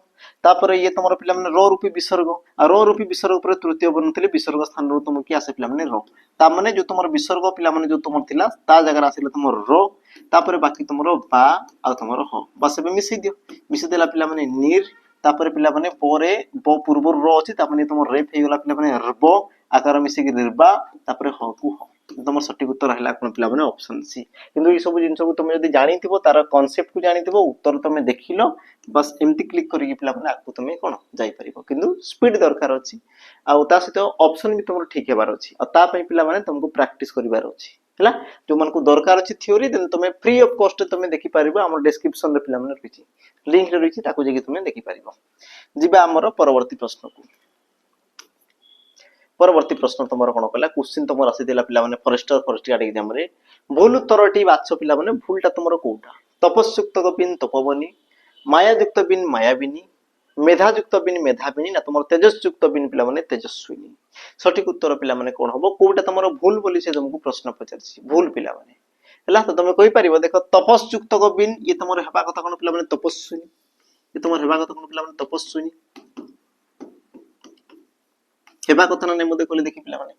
तापर ये तुमर पिला माने र रूपी विसर्ग आ र रूपी विसर्ग पर तृतीय वर्ण थिले विसर्ग स्थान रो तुम की आसे पिला माने र ता माने जो तुमर विसर्ग पिला माने जो तुमर थिला ता जगह आसिले तुमर र तापर बाकी तुमर बा आ तुमर ह बस बे मिसी दियो मिसी देला पिला माने निर तापर पिला माने पोरे ब पूर्व र अछि ता माने तुमर रेप हे गेला पिला माने रब आकार मिसी के निर्बा तापर ह कु ह तुम सठिक उत्तर है पिला माने ऑप्शन सी किंतु ये सब जिंस को तुम जदी जानि थिबो तार कांसेप्ट को जानि थिबो उत्तर तुम देखिलो बस एमती क्लिक करिक पिला माने आकु तुम कोन जाई परिबो किंतु स्पीड दरकार अछि आ ता सहित ऑप्शन भी तुम ठीक हेबार अछि आ ता पई पिला माने तुमको प्रैक्टिस करिवार अछि हला जो मन को दरकार अछि थ्योरी देन तुम फ्री ऑफ कॉस्ट तुम देखि परिबो हमर डिस्क्रिप्शन रे पिला माने रहिछि लिंक रे रहिछि ताकू जेकी तुम देखि परिबो जिबा हमर परवर्ती प्रश्न को परवर्ती प्रश्न तुम कौन कहला क्वेश्चन तुम आसी पिला माने फॉरेस्टर फॉरेस्ट गार्ड एग्जाम रे भूल उत्तरटी बाछ पिला माने भूलटा तुमरो कोउटा तपस्युक्त बिन तपवनी मायायुक्त बिन मायाविनी मेधायुक्त बिन मेधाविनी ना तुम तेजस्युक्त बिन पिला माने तेजस्विनी सठिक उत्तर पिला माने कोन हबो कोउटा तुमरो भूल बोली से तुमको प्रश्न पचारछि भूल पिला माने हला तो तुम कहि परिबो देखो तपस्युक्त बिन ये तुमरो हेबा कथा कोन पिला माने तपस्विनी ये तुमरो हेबा कथा कोन पिला माने तपस्विनी हेबा कथा ना मते कहले देखि पिला माने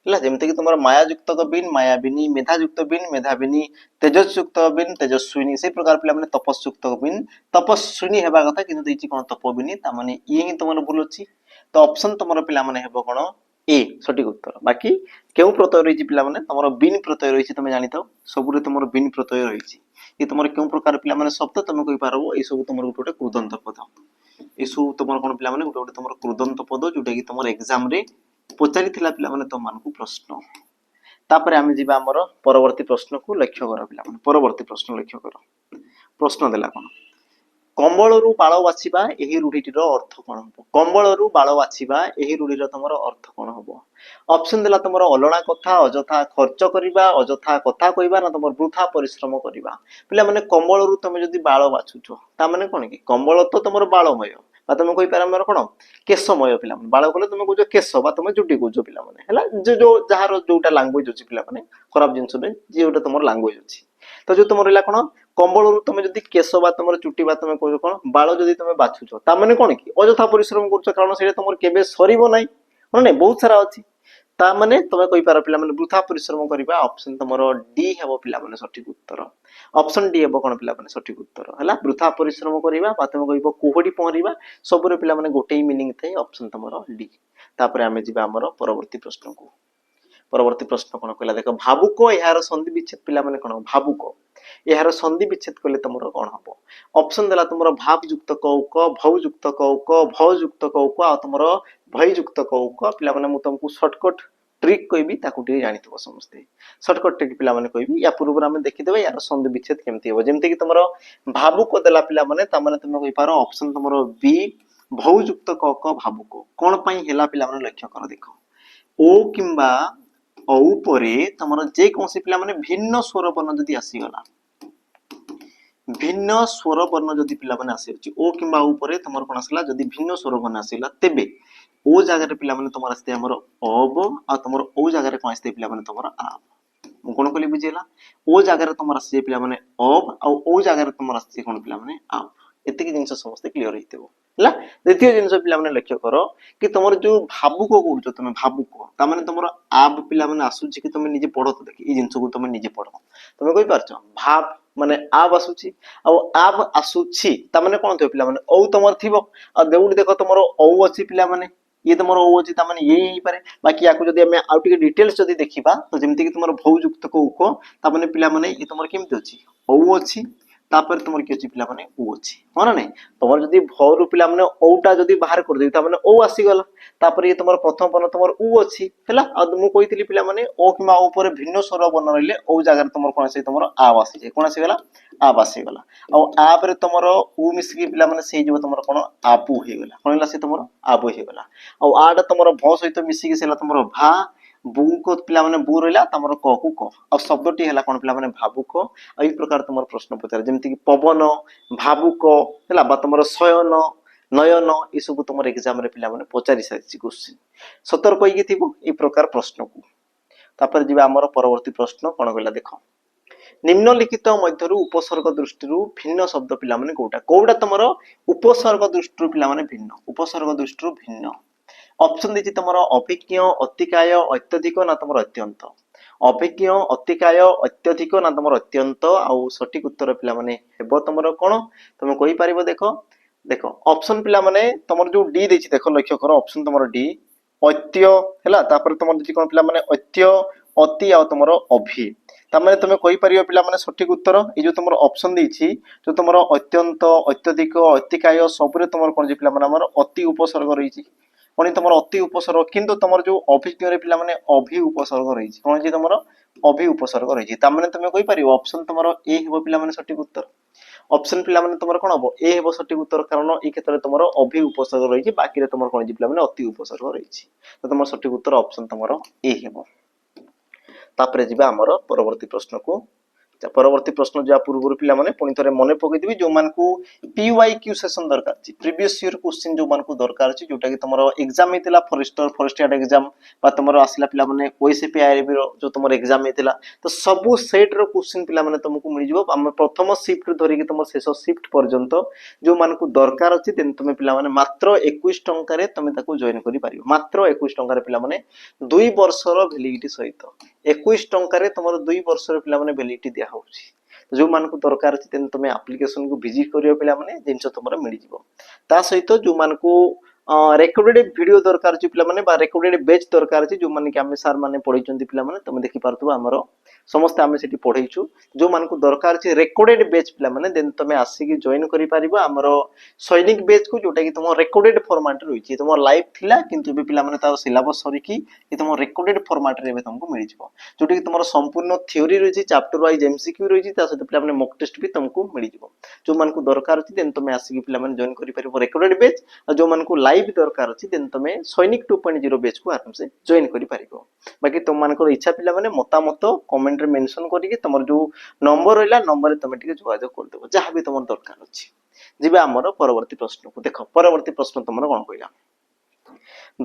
हला जेमते कि तुमर मायायुक्त बिन मायाविनी मेधायुक्त बिन मेधाविनी तेजस्युक्त बिन तेजस्विनी से प्रकार पिला माने तपस्युक्त बिन तपस्विनी हेबा कथा किंतु दैछि कोन तपविनी ता माने ई ही तुमर भूल अछि तो ऑप्शन तुमर पिला माने हेबो कोन ए सठिक उत्तर बाकी केउ प्रत्यय रहिछि पिला माने तुमर बिन प्रत्यय रहिछि तुम जानि थाओ सबुरे तुमर बिन प्रत्यय रहिछि ये तुमर केउ प्रकार पिला माने शब्द तुम कहि पारबो ए सब तुमर गोटे कृदंत पद ए सब तुमर कोन पिला माने गोटे तुमर कृदंत पद जोटा कि तुमर एग्जाम रे पचारि थिला पिला माने तुम मानकु प्रश्न तापर आमे जिबा हमर परवर्ती प्रश्न को लक्ष्य कर पिला माने परवर्ती प्रश्न लक्ष्य कर प्रश्न देला कोन कम्बळरू बाळ बाछिबा एही रूढिटीर अर्थ कोन हबो कम्बळरू बाळ बाछिबा एही रूढिर तुमर अर्थ कोन हबो ऑप्शन देला तुमर अलणा कथा अजथा खर्च करिबा अजथा कथा कहिबा ना तुमर वृथा परिश्रम करिबा पिला माने कम्बळरू तुम जदी बाळ बाछुछो ता माने कोन कि कम्बळ तो तुमर बाळमय बा तुम कहि पारा हमर कोन केशमय पिला माने बाळ कोले तुम कहजो केश बा तुम जुटी कहजो पिला माने हला जो जहार जोटा लैंग्वेज अछि पिला माने खराब जिंस नै जेटा तुमर लैंग्वेज अछि तो जो तुमर इला कोन कम्बळरू तुम जदी केश बा तुमर चुटी बा तुम कहजो कोन बाळ जदी तुम बाछुछो ता माने कोन कि अजथा परिश्रम करछो कारण सेटा तुमर केबे सरीबो नै कोन नै बहुत सारा अछि ता माने तुम कहि पारा पिला माने वृथा परिश्रम करिबा ऑप्शन तुमर डी हेबो पिला माने सठिक उत्तर ऑप्शन डी हेबो कोन पिला माने सठिक उत्तर हला वृथा परिश्रम करिबा बा तुम कहिबो कोहडी पहरिबा सबरे पिला माने गोटे ही मीनिंग थाए ऑप्शन तुमर डी तापर आमे जिबा हमर परवर्ती प्रश्न को परवर्ती प्रश्न कोन कहला देखो भावुक यार संधि विच्छेद पिला माने कोन भावुक यार संधि विच्छेद कले तुमर कोन हबो ऑप्शन देला तुमर भाव युक्त कौक भव युक्त कौक भव युक्त कौक आ तुमर भय युक्त कौक पिला माने मु तुमको शॉर्टकट ट्रिक कहबी ताकू टे जानिथबो समस्ते शॉर्टकट ट्रिक पिला माने कहबी या पूर्व हम देखि देबे यार संधि विच्छेद केमती हो जेमते कि तुमर भावुक देला पिला माने ता माने तुम कहि पारो ऑप्शन तुमर बी भव युक्त कौक भावुक कोन पई हेला पिला माने लक्ष्य कर देखो ओ किंबा औ परे तुमर जे कोनसे पिला माने भिन्न स्वर वर्ण जदी आसी गला भिन्न स्वर वर्ण जदि पिला माने आसी ओ किंबा उ परे तमर कोन आसला जदि भिन्न स्वर वर्ण आसीला तेबे ओ जगह रे पिला माने तमर आस्ते हमर अब आ तमर ओ जगह रे कोन आस्ते पिला माने तमर आ मु कोन कहली बुझेला ओ जगह रे तमर आसी पिला माने अब आ ओ जगह रे तमर आसी कोन पिला माने आ एतिक जिंस समस्त क्लियर हेतिबो हला द्वितीय जिंस पिला माने लक्ष्य करो कि तमर जो भावुक कहउछो तमे भावुक ता माने तमर आब पिला माने आसुची कि तमे निजे पढो तो देखि ई जिंस को तमे निजे पढो तमे कहि पारछो भाव माने आब आसुची आ आब आसुची ता माने कोन थियो पिला माने औ तमर थिबो आ देउडी देखो तमर औ अछि पिला माने ये तमर औ अछि ता माने ये ही पारे बाकी याकू जदि हमें आउट के डिटेल्स जदि देखिबा तो जेमति कि तमर भौयुक्त को उको ता माने पिला माने ये तमर केमति अछि औ अछि तापर तुमर कि अछि पिला माने उ अछि हो ना नहीं तुमर जदि भ रु पिला माने औटा जदि बाहर कर देबी ता माने औ आसी गला तापर ये तुमर प्रथम पन्न तुमर उ अछि हैला आ मु कहितली पिला माने ओ किमा ओ पर भिन्न स्वर वर्ण रहले औ जागा तुमर कोन आसी तुमर आब आसी जे कोन आसी गला आब आसी गला आ आ पर तुमर उ मिसकी पिला माने सेही जो तुमर कोन आपु हे गला कोन ला से तुमर आबु हे गला आ आडा तुमर भ सहित मिसकी सेला तुमर भा बु को पिला माने बु रहला तमर क को क आ शब्दटी हला कोन पिला माने भावुक आ ई प्रकार तुमर प्रश्न पचार जेमति कि पवन भावुक हला बा तुमर शयन नयन ई सब तुमर एग्जाम रे पिला माने पचारि सारिछि क्वेश्चन सतर्क होई थिबो ई प्रकार प्रश्न को तापर जिबा हमर परवर्ती प्रश्न कोन गला देखो निम्नलिखित मध्यरु उपसर्ग दृष्टिरु भिन्न शब्द पिला माने कोटा कोटा तुमर उपसर्ग दृष्टिरु पिला माने भिन्न उपसर्ग दृष्टिरु भिन्न ऑप्शन देछि तुमर अभिज्ञ अतिकाय अत्यधिक ना तुमर अत्यंत अभिज्ञ अतिकाय अत्यधिक ना तुमर अत्यंत आउ सठिक उत्तर पिला माने हेबो तुमर कोन तुम कहि परिबो देखो देखो ऑप्शन पिला माने तुमर जो डी देछि देखो लक्ष्य करो ऑप्शन तुमर डी अत्य हैला तापर तुमर देछि कोन पिला माने अत्य अति आ तुमर अभि ता माने तुम कहि परिबो पिला माने सठिक उत्तर ई जो तुमर ऑप्शन देछि जो तुमर अत्यंत अत्यधिक अतिकाय सबरे तुमर कोन जे पिला माने हमर अति उपसर्ग रहिछि कोन तुमर अति उपसर्ग किंतु तुमर जो अभिज्ञ रे पिला माने अभि उपसर्ग रहिछि कोन जे तुमर अभि उपसर्ग रहिछि ता माने तुम कहि परिबो ऑप्शन तुमर ए हेबो पिला माने सठिक उत्तर ऑप्शन पिला माने तुमर कोन हबो ए हेबो सठिक उत्तर कारण ई क्षेत्र तुमर अभि उपसर्ग रहिछि बाकी रे तुमर कोन जे पिला माने अति उपसर्ग रहिछि तो तुमर सठिक उत्तर ऑप्शन तुमर ए हेबो तापरे जिबा हमर परवर्ती प्रश्न को परवर्ती प्रश्न जा पूर्व पिला माने पुनी थरे मने पकई दिबी जो मान को पीवाईक्यू सेशन दरकार छी प्रीवियस ईयर क्वेश्चन जो मान को दरकार छी जोटा कि तमरो एग्जाम हेतिला फॉरेस्टर फॉरेस्ट गार्ड एग्जाम बा तमरो आसिला पिला माने ओएसपी आईआरबी रो जो तमरो एग्जाम हेतिला तो सब सेट रो क्वेश्चन पिला माने तुमको मिल जिवो हम प्रथम शिफ्ट धरि कि तमर शेष शिफ्ट पर्यंत जो मान को दरकार अछि तेन तुमे पिला माने मात्र 21 टंका रे तुमे ताको जॉइन करि पारिबो मात्र 21 टंका रे पिला माने 2 वर्षर वैलिडिटी सहित 21 टंका रे तमरो 2 वर्षर पिला माने वैलिडिटी दिया होउची जो मान को दरकार अछि तेन तुमे एप्लीकेशन को विजिट करियो पिला माने जिंस तमरो मिल जिवो ता सहित जो मान को रेकॉर्डेड वीडियो दरकार अछि पिला माने बा रेकॉर्डेड बैच दरकार अछि जो माने कि आमे सर माने पढैचंती पिला माने तुमे देखि पारतबो हमरो समस्त आमे सेठी पढैछु जो मान को दरकार अछि रेकॉर्डेड बैच पिला माने देन तुमे आसी कि जॉइन करि पारिबो हमरो सैनिक बैच को जोटा कि तुम रेकॉर्डेड फॉर्मेट रहिछि तुम लाइव थिला किंतु बे पिला माने ता सिलेबस सरी कि तुम रेकॉर्डेड फॉर्मेट रे तुमको मिल जिवो जोटा कि तुम संपूर्ण थ्योरी रहिछि चैप्टर वाइज एमसीक्यू रहिछि ता सहित पिला माने मॉक टेस्ट भी तुमको मिल जिवो जो मान को दरकार अछि देन तुमे आसी कि पिला माने जॉइन करि पारिबो रेकॉर्डेड बैच आ जो मान को लाइव दरकार अछि देन तुमे सैनिक 2.0 बैच को आराम से जॉइन करि पारिबो बाकी तुम मान को इच्छा पिला माने मतामत कमेंट रे मेंशन करिके तुमर जो नंबर रहला नंबर रे तुमे टिके जोगाजोग कर देबो जहां भी तुमर दरकार अछि जिबे हमर परवर्ती प्रश्न को देखो परवर्ती प्रश्न तुमर कोन कहिला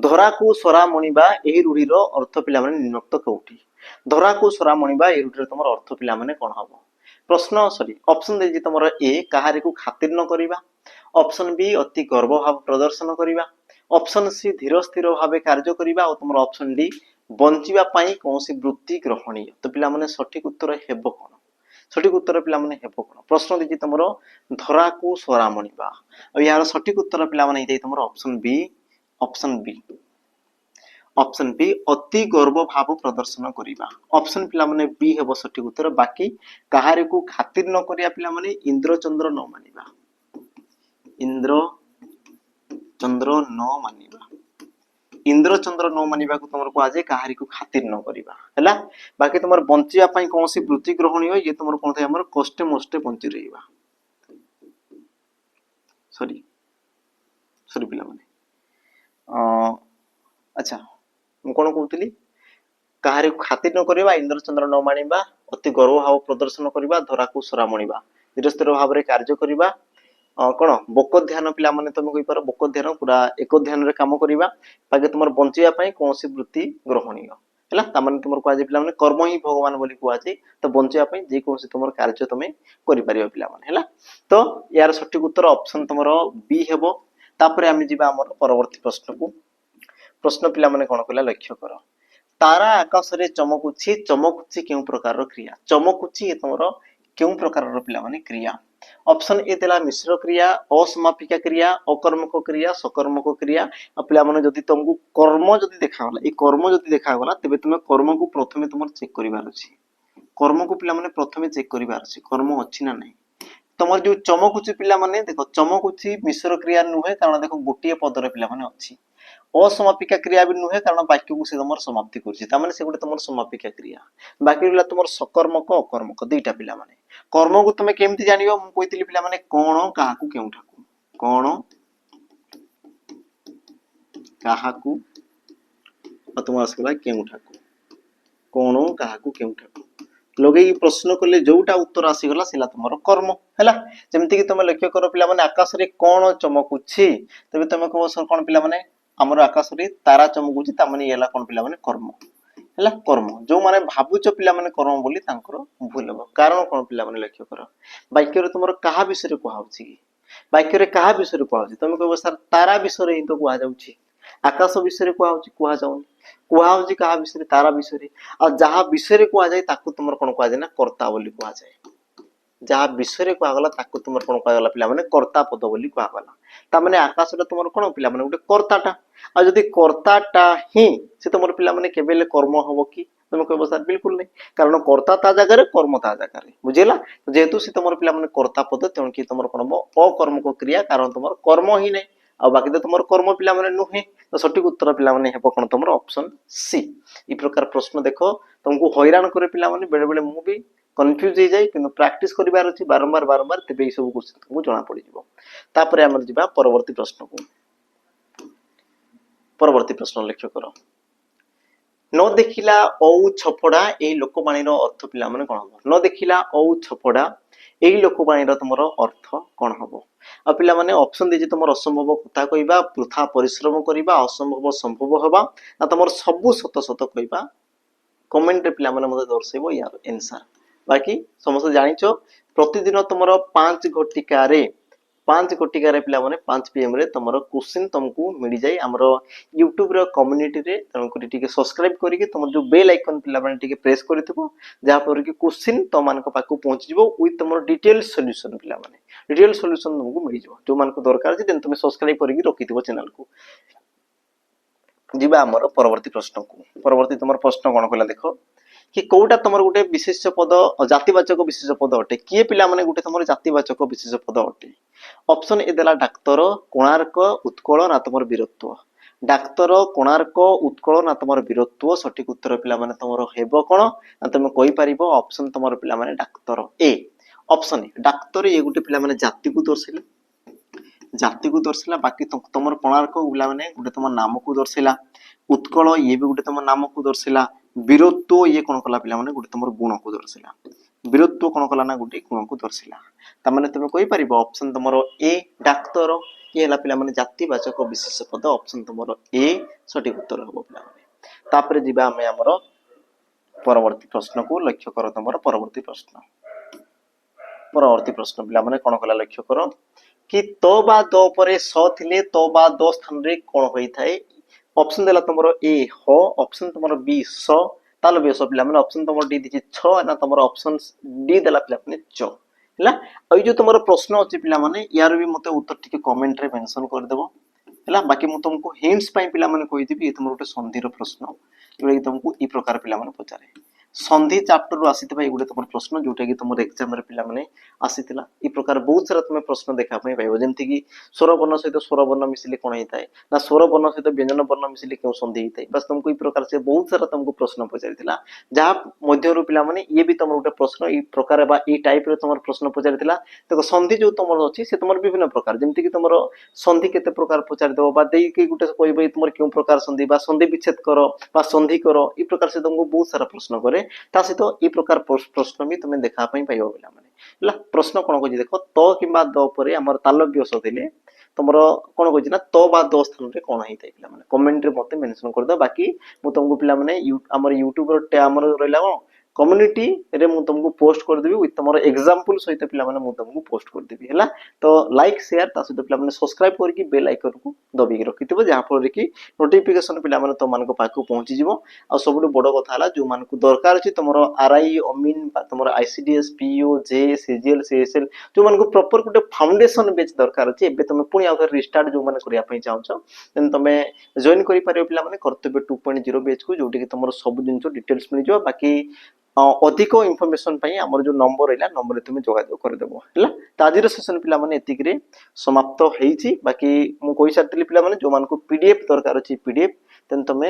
धरा को सरा मणिबा एही रूढीर अर्थ पिला माने निम्नोक्त कोठी धरा को सरा मणिबा एही रूढीर तुमर अर्थ पिला माने कोन हबो प्रश्न सरी ऑप्शन देजी तुमर ए कहारी को खातिर न करिबा ऑप्शन बी अति गर्व भाव प्रदर्शन करिबा ऑप्शन सी धीर स्थिर भावे कार्य करिबा और तुमर ऑप्शन डी बंचिबा पई कोनसी वृत्ति ग्रहणीय तो पिला माने सठिक उत्तर हेबो कोन सठिक उत्तर पिला माने हेबो कोन प्रश्न देजी तुमर धरा को सरा मणिबा और यार सठिक उत्तर पिला माने इदै तुमर ऑप्शन बी ऑप्शन बी अति गर्व भाव प्रदर्शन करिबा ऑप्शन पिला माने बी हेबो सठिक उत्तर बाकी कहारे को खातिर न करिया पिला माने इंद्र चंद्र न मानिबा इंद्र चंद्र न मानिबा इंद्र चंद्र न मानिबा को तुमर को आजे कहारी को खातिर न करिबा हैला बाकी तुमर बंचिया पई कोनसी वृत्ति ग्रहणी हो ये तुमर कोन थाय हमर कष्टे मष्टे बंची रहिबा सॉरी सॉरी पिला माने अच्छा मु कोन कहउतली कहारी को खातिर न करिबा इंद्र चंद्र न मानिबा अति गर्व भाव प्रदर्शन करिबा धरा को सरा मणिबा धीर स्थिर भाव में कार्य करवा कौन बोक ध्यान पिला माने तुम कहि पार बोक ध्यान पूरा एक ध्यान रे काम करवा बाकी तुम बंचिया कौन वृत्ति ग्रहणीय है ताମାନେ तुम कहुए पिला माने कर्म ही भगवान बोली कहुए तो बंचिया जे कौन तुम कार्य तुम कर पिला माने है तो यार सठिक उत्तर ऑप्शन तुम बी हेबो तापर आम जी परवर्ती प्रश्न को प्रश्न पिला माने कौन कहला लक्ष्य कर तारा आकाश रे चमकुछि चमकुछि केउ प्रकार क्रिया चमकुछि ये तुम केउ प्रकार पिला माने क्रिया ऑप्शन ए देला मिश्र क्रिया असमापिका क्रिया अकर्मक क्रिया सकर्मक क्रिया पिला माने जदि तुमको कर्म जदि देखागला ए कर्म जदि देखागला तेबे तुम कर्म को प्रथमे तुम चेक करिवार अछि कर्म को पिला माने प्रथमे चेक करिवार अछि कर्म अछि ना नहीं तुम जो चमकुछि पिला माने देखो चमकुछि मिश्र क्रिया नुहे कारण देखो गोटिए पदर पिला माने अछि असमापिका क्रिया भी नुहे कारण वाक्य को से तुम समाप्ति करछि ता माने से गोटे तुम समापिका क्रिया बाकी रहला तुम सकर्मक अकर्मक दुईटा पिला माने कर्म को तुम केमती जानिबो मु कहितली पिला माने कोन काहाकू केउठाकू कोन काहाकू तुम आसला केउठाकू कोन काहाकू केउठाकू लगे प्रश्न कले जोटा उत्तर आसीगला सेला तुमर कर्म हैला जेमति कि तुम लक्ष्य कर पिला माने आकाश रे कोन चमकुछि तबे तुम कहबो सर कोन पिला माने हमर आकाश रे तारा चमकुछि ता माने येला कोन पिला माने कर्म हैला कर्म जो माने भाबुच पिला माने कर्म बोली तांकर भूल हो कारण कोन पिला माने लक्ष्य कर वाक्य रे तुमर कहा विषय रे कहउछि कि वाक्य रे कहा विषय रे कहउछि तुम कहबो सर तारा विषय रे ही तो कहआ जाउछि आकाश विषय रे कहउछि कहआ जाउनि कहउछि कहा विषय रे तारा विषय रे आ जहा विषय रे कहआ जाय ताकू तुमर कोन कहआ जाय ना कर्ता बोली कहआ जाय जहा विषय रे कहआ गला ताकू तुमर कोन कहआ गला पिला माने कर्ता पद बोली कहआ गला ता माने आकाश रे तुमर कोन पिला माने गोटे कर्ताटा आ जदि कर्ताटा ही से तुमर पिला माने केबेले कर्म हबो कि तुम कहबो सर बिल्कुल नहीं कारण कर्ता ता जगह रे कर्म ता जगह रे बुझिला जेहेतु से तुमर पिला माने कर्ता पद तेण कि तुमर कोन अकर्मक क्रिया कारण तुमर कर्म ही नहीं आ बाकी तो तुमर कर्म पिला माने नुहे तो सठिक उत्तर पिला माने हेबो कोन तुमर ऑप्शन सी ई प्रकार प्रश्न देखो तुमको हैरान करे पिला माने बेले बेले मु भी कंफ्यूज हो जाए किंतु प्रैक्टिस करिवार अछि बारंबार बारंबार तेबे ई सब क्वेश्चन तुमको जणा पड़ी जिवो तापरे हमर जिबा परवर्ती प्रश्न को परवर्ती प्रश्न लक्ष्य करो न देखिला औ छपड़ा ए लोकवाणी रो अर्थ पिला माने कोन हबो न देखिला औ छपड़ा ए लोकवाणी रो तुमरो अर्थ कोन हबो आ पिला माने ऑप्शन दे जे तुमर असंभव कथा कहिबा पृथा परिश्रम करिबा असंभव संभव हबा ना तुमर सब सत सत कहिबा कमेंट रे पिला माने मते दर्शेबो यार आंसर बाकी समस्त जानिचो प्रतिदिन तुमरो 5 घटिका रे 5 घटिका रे पिला माने 5 पीएम रे तुमरो क्वेश्चन तुमको मिल जाय हमरो YouTube रो कम्युनिटी रे तुमको टिके सब्सक्राइब करिके तुमर जो बेल आइकन पिला माने टिके प्रेस करितबो जहा पर कि क्वेश्चन तो मान को पाकू पहुंच जिवो विथ तुमरो डिटेल सॉल्यूशन पिला माने डिटेल सॉल्यूशन तुमको मिल जिवो जो मान को दरकार जे तुम सब्सक्राइब करिके रखितबो चैनल को जिबा हमरो परवर्ती प्रश्न को परवर्ती तुमर प्रश्न कोन कहला देखो कि कोटा तुमर गोटे विशेष पद जातिवाचक विशेष पद अटे किए पिला माने गोटे तुमर जातिवाचक विशेष पद अटे ऑप्शन ए देला डाक्तर कोणार्क उत्कल ना तुमर वीरत्व डाक्तर कोणार्क उत्कल ना तुमर वीरत्व सठिक उत्तर पिला माने तुमर हेबो कोन ना तुम कहि परिबो ऑप्शन तुमर पिला माने डाक्तर ए ऑप्शन ए डाक्तर ए गोटे पिला माने जाति को दर्शाइला बाकी तुमर कोणार्क पिला माने गोटे तुमर नाम को दर्शाइला उत्कल ये भी गोटे तुमर नाम को दर्शाइला वीरत्व ये कोन कला पिला माने गोटे तुमर गुण को दर्शाइला वीरत्व कोन कला ना गोटे गुण को दर्शाइला ता माने तुम कहि परिबो ऑप्शन तुमर ए डाक्तर ये हला पिला माने जातिवाचक विशेष पद ऑप्शन तुमर ए सठिक उत्तर हबो पिला माने तापरे जिबा हमें हमर परवर्ती प्रश्न को लक्ष्य करो तुमर परवर्ती प्रश्न पिला माने कोन कला लक्ष्य करो कि तो बा दो परे स थिले तो बा दो स्थान रे कोन होई थाए ऑप्शन देला तुमरो ए हो ऑप्शन तुमरो बी स तालो बे स पिला माने ऑप्शन तुमरो डी दिछि 6 ना तुमरो ऑप्शन डी देला पिला माने च हला अई जो तुमरो प्रश्न अछि पिला माने यार भी मते उत्तर टिके कमेंट रे मेंशन कर देबो हला बाकी मु तुमको हिंट्स पई पिला माने कहि दिबी ए तुमरो गोटे संधि रो प्रश्न जोले कि तुमको ई प्रकार पिला माने पचारे संधि चैप्टर रो आसीतबा एगुडे तुमर प्रश्न जोटा कि तुमर एग्जाम रे पिला माने आसीतिला ई प्रकार बहुत सारा तुम प्रश्न देखा पई पाइबो जेंति कि स्वर वर्ण सहित स्वर वर्ण मिसिले कोन हिताय ना स्वर वर्ण सहित व्यंजन वर्ण मिसिले केउ संधि हिताय बस तुमको ई प्रकार से बहुत सारा तुमको प्रश्न पचारितिला जहा मध्य रो पिला माने ये भी तुमर गोटे प्रश्न ई प्रकार बा ई टाइप रे तुमर प्रश्न पचारितिला देखो संधि जो तुमर अछि से तुमर विभिन्न प्रकार जेंति कि तुमर संधि केते प्रकार पचारि देबो बा देई कि गोटे कहबो तुमर केउ प्रकार संधि बा संधि विच्छेद करो बा संधि करो ई प्रकार से तुमको बहुत सारा प्रश्न करे ता सहित ई प्रकार प्रश्न भी तुम देखा पई पाइबो पिला माने ହେଲା ପ୍ରଶ୍ନ କଣ କହିଛି ଦେଖ ତ କିମ୍ବା ଦ ପରେ ଆମର ତାଲବ୍ୟ ବସଉଥିଲେ ତମର କଣ କହିଛି ନା ତ ବା ଦ ସ୍ଥାନରେ କଣ ହେଇଥାଏ ପିଲାମାନେ କମେଣ୍ଟରେ ମତେ ମେନସନ କରିଦବ ବାକି ମୁଁ ତମକୁ ପିଲାମାନେ ଆମର ୟୁଟ୍ୟୁବର ଆମର ରହିଲା କଣ कम्युनिटी रे मु तुमको पोस्ट कर देबी विथ तमरो एग्जांपल सहित पिला माने मु तुमको पोस्ट कर देबी हैला तो लाइक शेयर ता सहित पिला माने सब्सक्राइब करके बेल आइकन को दबी के रखितबो जहां पर कि नोटिफिकेशन पिला माने तो मान को पाकू पहुंची जिवो आ सबुठ बड़ कथा हला जो मान को दरकार अछि तमरो आरआई अमीन तमरो आईसीडीएस पीओ जे सीजीएल सीएसएल जो मान को प्रॉपर गुटे फाउंडेशन बेच दरकार अछि एबे तुम पुनी आउ रिस्टार्ट जो मान करिया पई चाहछो देन तमे जॉइन करि पारियो पिला माने कर्तव्य 2.0 बेच को जोटी कि तमरो सब दिन डिटेल्स मिल जो बाकी अधिक इनफॉरमेशन पाई हमर जो नंबर रहिला नंबर रे तुमे जोगाजोग कर देबो हैला त आजिर सेशन पिला माने एतिक रे समाप्त हेइची बाकी मु कहि सारतिली पिला माने जो मान को पीडीएफ दरकार अछि पीडीएफ देन तुमे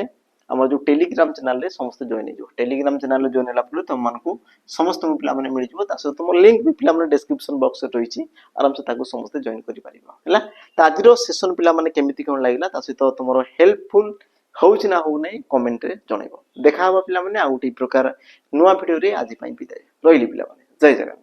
हमर जो टेलीग्राम चैनल रे समस्त जॉइन हे जो टेलीग्राम चैनल रे जॉइन हला पले तुम मान को समस्त पिला माने मिल जिवो तासे तुम लिंक भी पिला माने डिस्क्रिप्शन बॉक्स रे रहिची आराम से ताको समस्त जॉइन करि पारिबो हैला त आजिर सेशन पिला माने केमिति कोन लागिला तासे तो तुमरो हेल्पफुल होउची ना हो नै कमेंट रे जणाइबो देखा हबा पिला माने आ उठी प्रकार नुआ भिडियो रे आज पई बिदाय रहिली पिला माने जय जगन्नाथ।